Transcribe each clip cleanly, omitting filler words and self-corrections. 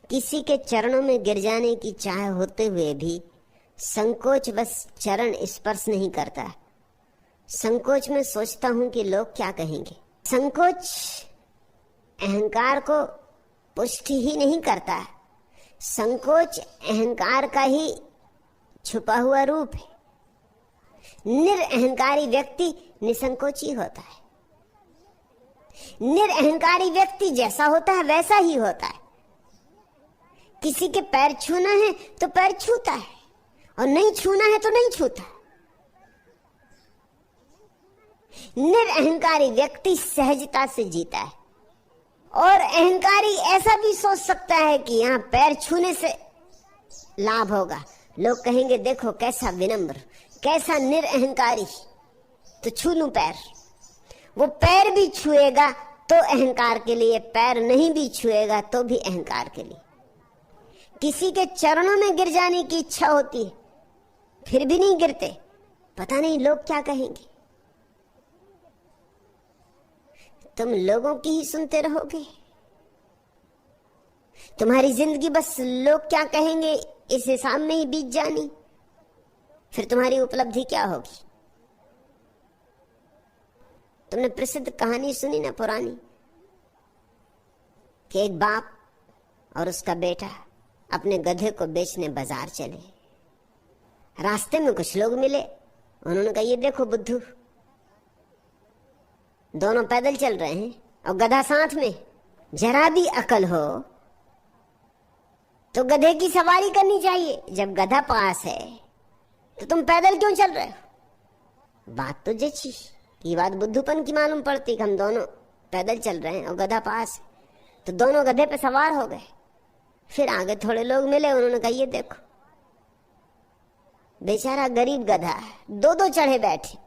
किसी के चरणों में गिर जाने की चाह होते हुए भी संकोच बस चरण स्पर्श नहीं करता। संकोच में सोचता हूं कि लोग क्या कहेंगे। संकोच अहंकार को पुष्टि ही नहीं करता। संकोच अहंकार का ही छुपा हुआ रूप है। निरअहंकारी व्यक्ति निसंकोची होता है। निरअहंकारी व्यक्ति जैसा होता है वैसा ही होता है। किसी के पैर छूना है तो पैर छूता है, और नहीं छूना है तो नहीं छूता। निरअहंकारी व्यक्ति सहजता से जीता है। और अहंकारी ऐसा भी सोच सकता है कि यहां पैर छूने से लाभ होगा, लोग कहेंगे देखो कैसा विनम्र, कैसा निरअहंकारी, तो छू लूं पैर। वो पैर भी छुएगा तो अहंकार के लिए, पैर नहीं भी छुएगा तो भी अहंकार के लिए। किसी के चरणों में गिर जाने की इच्छा होती है, फिर भी नहीं गिरते, पता नहीं लोग क्या कहेंगे। तुम लोगों की ही सुनते रहोगे। तुम्हारी जिंदगी बस लोग क्या कहेंगे इस हिसाब में ही बीत जानी, फिर तुम्हारी उपलब्धि क्या होगी। तुमने प्रसिद्ध कहानी सुनी ना पुरानी, कि एक बाप और उसका बेटा अपने गधे को बेचने बाजार चले। रास्ते में कुछ लोग मिले, उन्होंने कहा ये देखो बुद्धू, दोनों पैदल चल रहे हैं और गधा साथ में, जरा भी अकल हो तो गधे की सवारी करनी चाहिए। जब गधा पास है तो तुम पैदल क्यों चल रहे हो। बात तो जची, ये बात बुद्धूपन की मालूम पड़ती कि हम दोनों पैदल चल रहे हैं और गधा पास है, तो दोनों गधे पे सवार हो गए। फिर आगे थोड़े लोग मिले, उन्होंने कहा ये देखो बेचारा गरीब गधा है, दो चढ़े बैठे,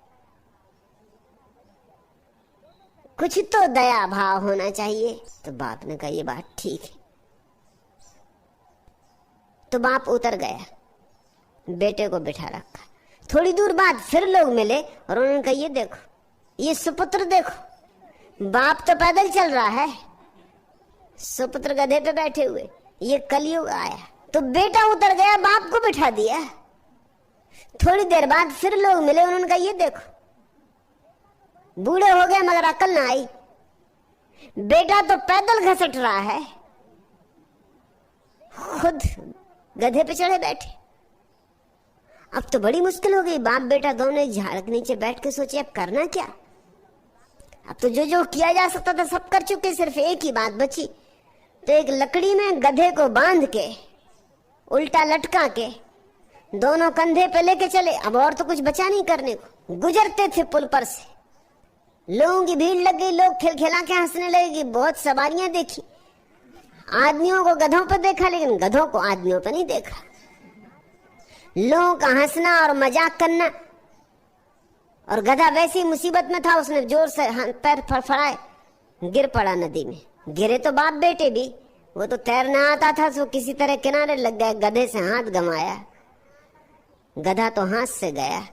कुछ तो दया भाव होना चाहिए। तो बाप ने कहा ये बात ठीक है। तो बाप उतर गया, बेटे को बिठा रखा। थोड़ी दूर बाद फिर लोग मिले और उन्होंने कहा ये देखो, ये सुपुत्र देखो, बाप तो पैदल चल रहा है, सुपुत्र गधे पे बैठे हुए, ये कलयुग आया। तो बेटा उतर गया, बाप को बिठा दिया। थोड़ी देर बाद फिर लोग मिले, उन्होंने कहा ये देखो, बूढ़े हो गए मगर अकल ना आई, बेटा तो पैदल घसट रहा है, खुद गधे पे चढ़े बैठे। अब तो बड़ी मुश्किल हो गई। बाप बेटा दोनों झाड़ के नीचे बैठ के सोचे अब करना क्या। अब तो जो जो किया जा सकता था सब कर चुके, सिर्फ एक ही बात बची। तो एक लकड़ी में गधे को बांध के उल्टा लटका के दोनों कंधे पे लेके चले। अब और तो कुछ बचा नहीं करने को। गुजरते थे पुल पर से, लोगों की भीड़ लग गई, लोग खिलखिला के हंसने लगे। बहुत सवारियां देखी, आदमियों को गधों पर देखा लेकिन गधों को आदमियों पर नहीं देखा। लोगों का हंसना और मजाक करना, और गधा वैसी मुसीबत में था, उसने जोर से पैर फड़फड़ाए, गिर पड़ा नदी में। गिरे तो बाप बेटे भी, वो तो तैरना आता था, सो किसी तरह किनारे लग गया, गधे से हाथ गंवाया, गधा तो हाथ से गया,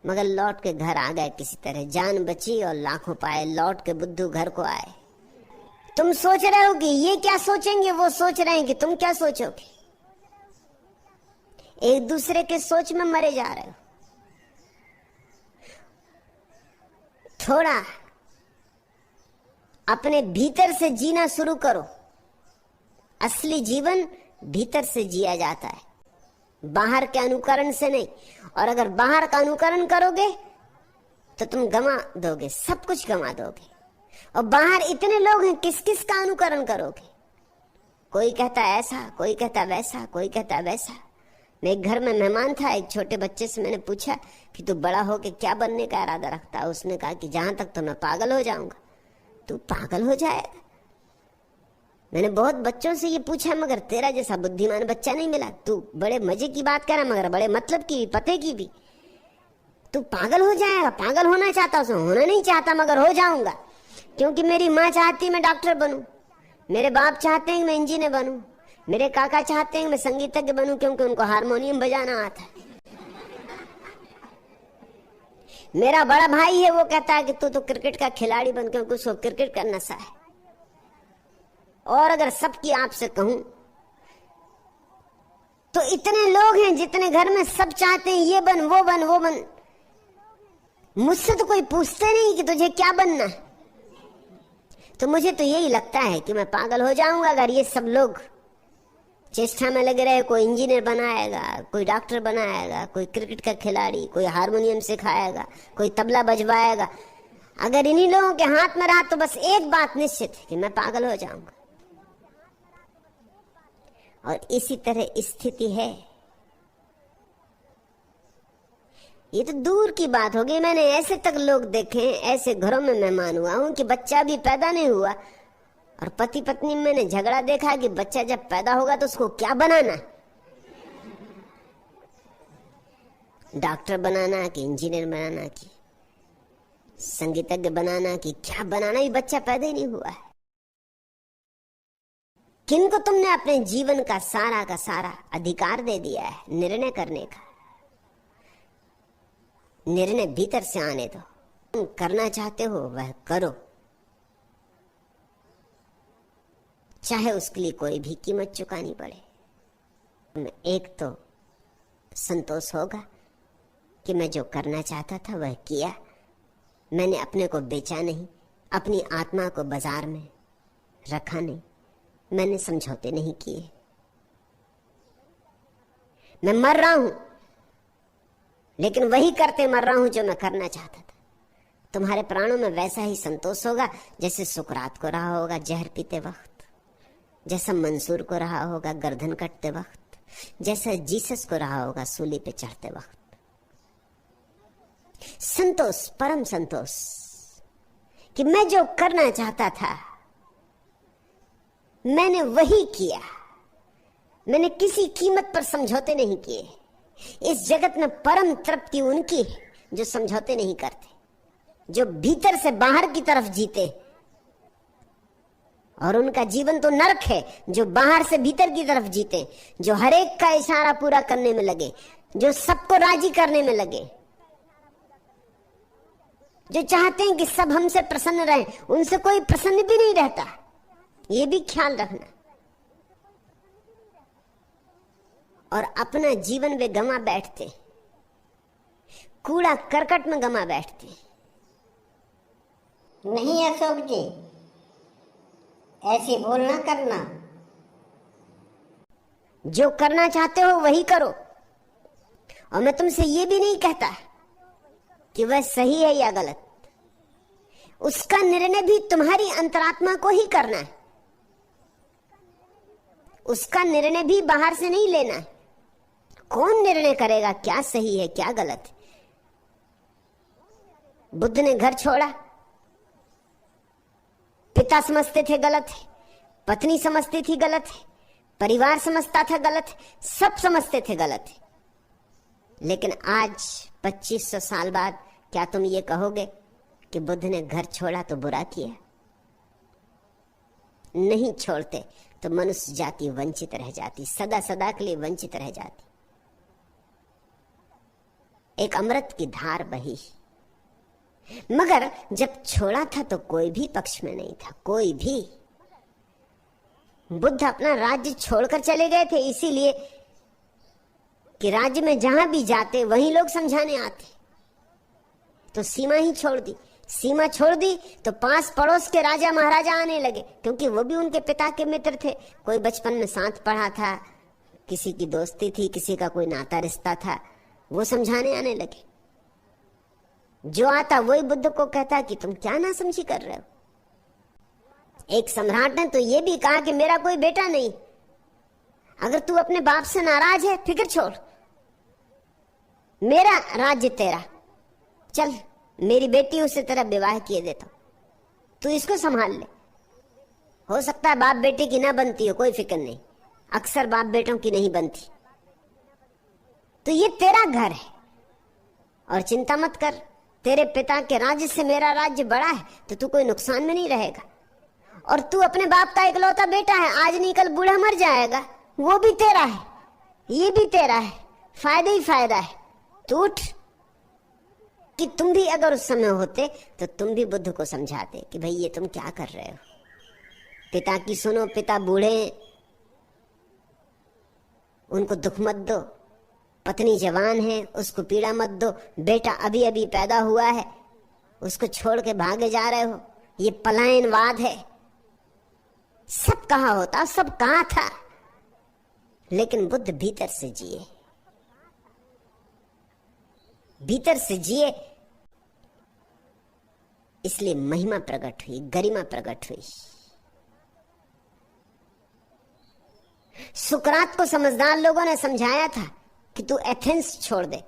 मगर लौट के घर आ गए किसी तरह, जान बची और लाखों पाए। लौट के बुद्धू घर को आए। तुम सोच रहे हो कि ये क्या सोचेंगे, वो सोच रहे हैं कि तुम क्या सोचोगे। एक दूसरे के सोच में मरे जा रहे हो। थोड़ा अपने भीतर से जीना शुरू करो। असली जीवन भीतर से जिया जाता है, बाहर के अनुकरण से नहीं। और अगर बाहर का अनुकरण करोगे तो तुम गंवा दोगे, सब कुछ गंवा दोगे। और बाहर इतने लोग हैं, किस किस का अनुकरण करोगे। कोई कहता ऐसा, कोई कहता वैसा, कोई कहता वैसा। मैं एक घर में मेहमान था, एक छोटे बच्चे से मैंने पूछा कि तू बड़ा होके क्या बनने का इरादा रखता है। उसने कहा कि जहां तक तो मैं पागल हो जाऊंगा। तू पागल हो जाएगा। मैंने बहुत बच्चों से ये पूछा, मगर तेरा जैसा बुद्धिमान बच्चा नहीं मिला। तू बड़े मजे की बात कर रहा, मगर बड़े मतलब की भी, पते की भी। तू पागल हो जाएगा। पागल होना चाहता, उसे होना नहीं चाहता, मगर हो जाऊंगा। क्योंकि मेरी माँ चाहती मैं डॉक्टर बनूं, मेरे बाप चाहते हैं मैं इंजीनियर बनूं, मेरे काका चाहते हैं मैं संगीतज्ञ बनूं, क्योंकि उनको हारमोनियम बजाना आता है। मेरा बड़ा भाई है, वो कहता है कि तू तो क्रिकेट का खिलाड़ी बन, क्योंकि उसको क्रिकेट का नशा है। और अगर सबकी आपसे कहूं तो इतने लोग हैं जितने घर में सब चाहते हैं ये बन वो बन वो बन। मुझसे तो कोई पूछते नहीं कि तुझे क्या बनना है। तो मुझे तो यही लगता है कि मैं पागल हो जाऊंगा अगर ये सब लोग चेष्टा में लगे रहे। कोई इंजीनियर बनाएगा, कोई डॉक्टर बनाएगा, कोई क्रिकेट का खिलाड़ी, कोई हारमोनियम सिखाएगा, कोई तबला बजवाएगा। अगर इन्हीं लोगों के हाथ में रहा तो बस एक बात निश्चित है कि मैं पागल हो जाऊंगा। और इसी तरह स्थिति है। ये तो दूर की बात होगी। मैंने ऐसे तक लोग देखे हैं, ऐसे घरों में मेहमान हुआ हूं कि बच्चा भी पैदा नहीं हुआ और पति पत्नी में मैंने झगड़ा देखा कि बच्चा जब पैदा होगा तो उसको क्या बनाना, डॉक्टर बनाना कि इंजीनियर बनाना कि संगीतज्ञ बनाना कि क्या बनाना, ये बच्चा पैदा ही नहीं हुआ है। किनको तुमने अपने जीवन का सारा अधिकार दे दिया है निर्णय करने का। निर्णय भीतर से आने दो। तुम करना चाहते हो वह करो, चाहे उसके लिए कोई भी कीमत चुकानी पड़े। एक तो संतोष होगा कि मैं जो करना चाहता था वह किया। मैंने अपने को बेचा नहीं, अपनी आत्मा को बाजार में रखा नहीं, मैंने समझौते नहीं किए। मैं मर रहा हूं लेकिन वही करते मर रहा हूं जो मैं करना चाहता था। तुम्हारे प्राणों में वैसा ही संतोष होगा जैसे सुकरात को रहा होगा जहर पीते वक्त, जैसा मंसूर को रहा होगा गर्दन कटते वक्त, जैसा जीसस को रहा होगा सूली पे चढ़ते वक्त। संतोष, परम संतोष कि मैं जो करना चाहता था मैंने वही किया। मैंने किसी कीमत पर समझौते नहीं किए। इस जगत में परम तृप्ति उनकी है जो समझौते नहीं करते, जो भीतर से बाहर की तरफ जीते। और उनका जीवन तो नरक है जो बाहर से भीतर की तरफ जीते, जो हर एक का इशारा पूरा करने में लगे, जो सबको राजी करने में लगे, जो चाहते हैं कि सब हमसे प्रसन्न रहे। उनसे कोई प्रसन्न भी नहीं रहता, ये भी ख्याल रखना। और अपना जीवन वे गंवा बैठते, कूड़ा करकट में गंवा बैठते। नहीं अशोक जी, ऐसी भूल ना करना। जो करना चाहते हो वही करो। और मैं तुमसे ये भी नहीं कहता कि वह सही है या गलत। उसका निर्णय भी तुम्हारी अंतरात्मा को ही करना है। उसका निर्णय भी बाहर से नहीं लेना है। कौन निर्णय करेगा क्या सही है क्या गलत है? बुद्ध ने घर छोड़ा, पिता समझते थे गलत है, पत्नी समझती थी गलत है, परिवार समझता था गलत है, सब समझते थे गलत है। लेकिन आज 2500 साल बाद क्या तुम ये कहोगे कि बुद्ध ने घर छोड़ा तो बुरा किया? नहीं छोड़ते तो मनुष्य जाति वंचित रह जाती, सदा सदा के लिए वंचित रह जाती। एक अमृत की धार बही, मगर जब छोड़ा था तो कोई भी पक्ष में नहीं था, कोई भी। बुद्ध अपना राज्य छोड़कर चले गए थे इसीलिए कि राज्य में जहां भी जाते वहीं लोग समझाने आते। तो सीमा ही छोड़ दी। सीमा छोड़ दी तो पास पड़ोस के राजा महाराजा आने लगे, क्योंकि वो भी उनके पिता के मित्र थे। कोई बचपन में साथ पढ़ा था, किसी की दोस्ती थी, किसी का कोई नाता रिश्ता था, वो समझाने आने लगे। जो आता वही बुद्ध को कहता कि तुम क्या नासमझी कर रहे हो। एक सम्राट ने तो ये भी कहा कि मेरा कोई बेटा नहीं, अगर तू अपने बाप से नाराज है फिक्र छोड़, मेरा राज्य तेरा, चल मेरी बेटी उससे तेरा विवाह किए देता, तू इसको संभाल ले। हो सकता है बाप बेटे की ना बनती हो, कोई फिक्र नहीं, अक्सर बाप बेटों की नहीं बनती। तो ये तेरा घर है और चिंता मत कर, तेरे पिता के राज्य से मेरा राज्य बड़ा है तो तू कोई नुकसान में नहीं रहेगा। और तू अपने बाप का इकलौता बेटा है, आज नहीं कल बूढ़ा मर जाएगा, वो भी तेरा है, ये भी तेरा है, फायदा ही फायदा है। तू उठ। कि तुम भी अगर उस समय होते तो तुम भी बुद्ध को समझाते कि भाई ये तुम क्या कर रहे हो, पिता की सुनो, पिता बूढ़े हैं, उनको दुख मत दो। पत्नी जवान है, उसको पीड़ा मत दो। बेटा अभी अभी पैदा हुआ है, उसको छोड़ के भागे जा रहे हो, ये पलायनवाद है। सब कहा होता, सब कहा था, लेकिन बुद्ध भीतर से जिए, भीतर से जिए, इसलिए महिमा प्रकट हुई, गरिमा प्रकट हुई। सुकरात को समझदार लोगों ने समझाया था कि तू एथेंस छोड़ दे,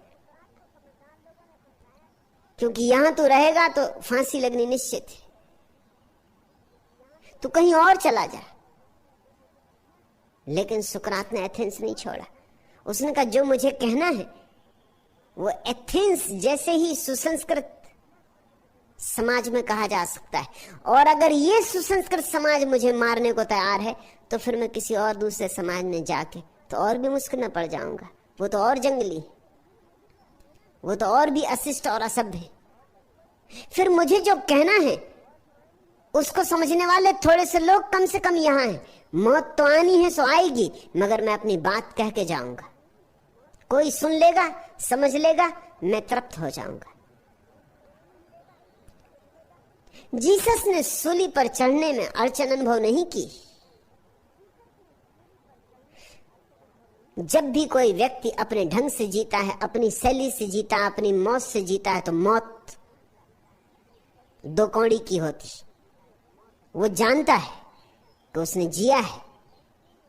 क्योंकि यहां तू रहेगा तो फांसी लगनी निश्चित है, तू कहीं और चला जा। लेकिन सुकरात ने एथेंस नहीं छोड़ा। उसने कहा जो मुझे कहना है वो एथेंस जैसे ही सुसंस्कृत समाज में कहा जा सकता है, और अगर ये सुसंस्कृत समाज मुझे मारने को तैयार है तो फिर मैं किसी और दूसरे समाज में जाके तो और भी मुश्किल में पड़ जाऊंगा। वो तो और जंगली, वो तो और भी अशिष्ट और असभ्य। फिर मुझे जो कहना है उसको समझने वाले थोड़े से लोग कम से कम यहां हैं। मौत तो आनी है सो आएगी, मगर मैं अपनी बात कह के जाऊंगा। कोई सुन लेगा, समझ लेगा, मैं तृप्त हो जाऊंगा। जीसस ने सूली पर चढ़ने में अड़चन अनुभव नहीं की। जब भी कोई व्यक्ति अपने ढंग से जीता है, अपनी शैली से जीता, अपनी मौत से जीता है, तो मौत दो कौड़ी की होती। वो जानता है कि उसने जिया है,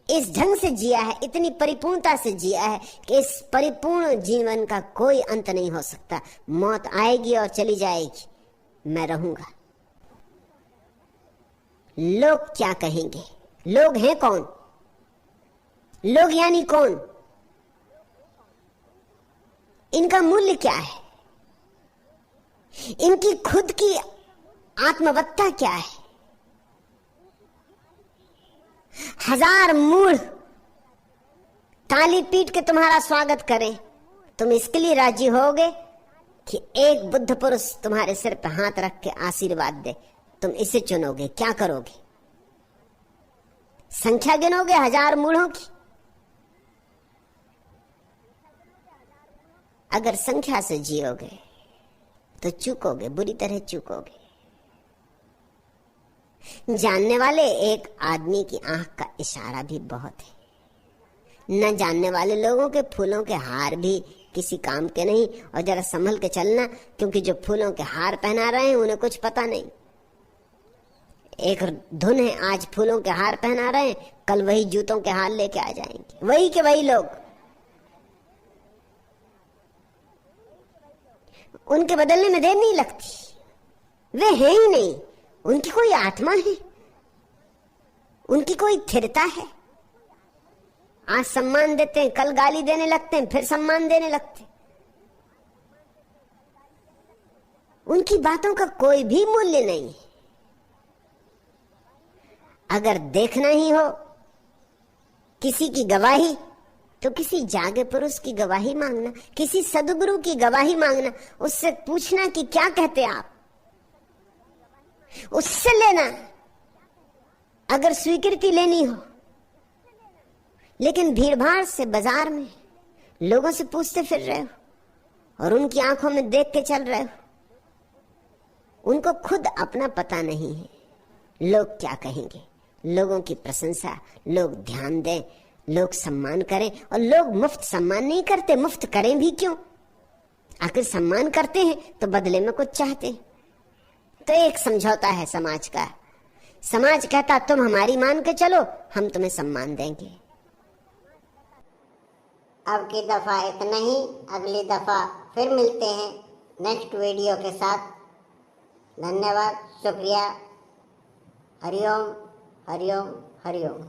इस ढंग से जिया है, इतनी परिपूर्णता से जिया है कि इस परिपूर्ण जीवन का कोई अंत नहीं हो सकता। मौत आएगी और चली जाएगी, मैं रहूंगा। लोग क्या कहेंगे? लोग हैं कौन? लोग यानी कौन? इनका मूल्य क्या है? इनकी खुद की आत्मवत्ता क्या है? हजार मूढ़ ताली पीट के तुम्हारा स्वागत करें, तुम इसके लिए राजी होगे कि एक बुद्ध पुरुष तुम्हारे सिर पर हाथ रख के आशीर्वाद दे? तुम इसे चुनोगे? क्या करोगे? संख्या गिनोगे हजार मूढ़ों की? अगर संख्या से जियोगे तो चूकोगे, बुरी तरह चूकोगे। जानने वाले एक आदमी की आंख का इशारा भी बहुत है। न जानने वाले लोगों के फूलों के हार भी किसी काम के नहीं। और जरा संभल के चलना, क्योंकि जो फूलों के हार पहना रहे हैं उन्हें कुछ पता नहीं। एक धुन है, आज फूलों के हार पहना रहे हैं, कल वही जूतों के हार लेके आ जाएंगे, वही के वही लोग। उनके बदलने में देर नहीं लगती, वे हैं ही नहीं। उनकी कोई आत्मा है, उनकी कोई स्थिरता है। आज सम्मान देते हैं, कल गाली देने लगते हैं, फिर सम्मान देने लगते हैं। उनकी बातों का कोई भी मूल्य नहीं है। अगर देखना ही हो किसी की गवाही, तो किसी जागे पुरुष की गवाही मांगना, किसी सदगुरु की गवाही मांगना। उससे पूछना कि क्या कहते आप, उससे लेना अगर स्वीकृति लेनी हो। लेकिन भीड़भाड़ से बाजार में लोगों से पूछते फिर रहे हो और उनकी आंखों में देख के चल रहे हो। उनको खुद अपना पता नहीं है। लोग क्या कहेंगे? लोगों की प्रशंसा, लोग ध्यान दें, लोग सम्मान करें। और लोग मुफ्त सम्मान नहीं करते, मुफ्त करें भी क्यों? आखिर सम्मान करते हैं तो बदले में कुछ चाहते हैं। तो एक समझौता है समाज का। समाज कहता तुम हमारी मान के चलो, हम तुम्हें सम्मान देंगे। अब की दफा इतना ही, अगली दफा फिर मिलते हैं नेक्स्ट वीडियो के साथ। धन्यवाद, शुक्रिया। हरिओम हरिओम हरिओम।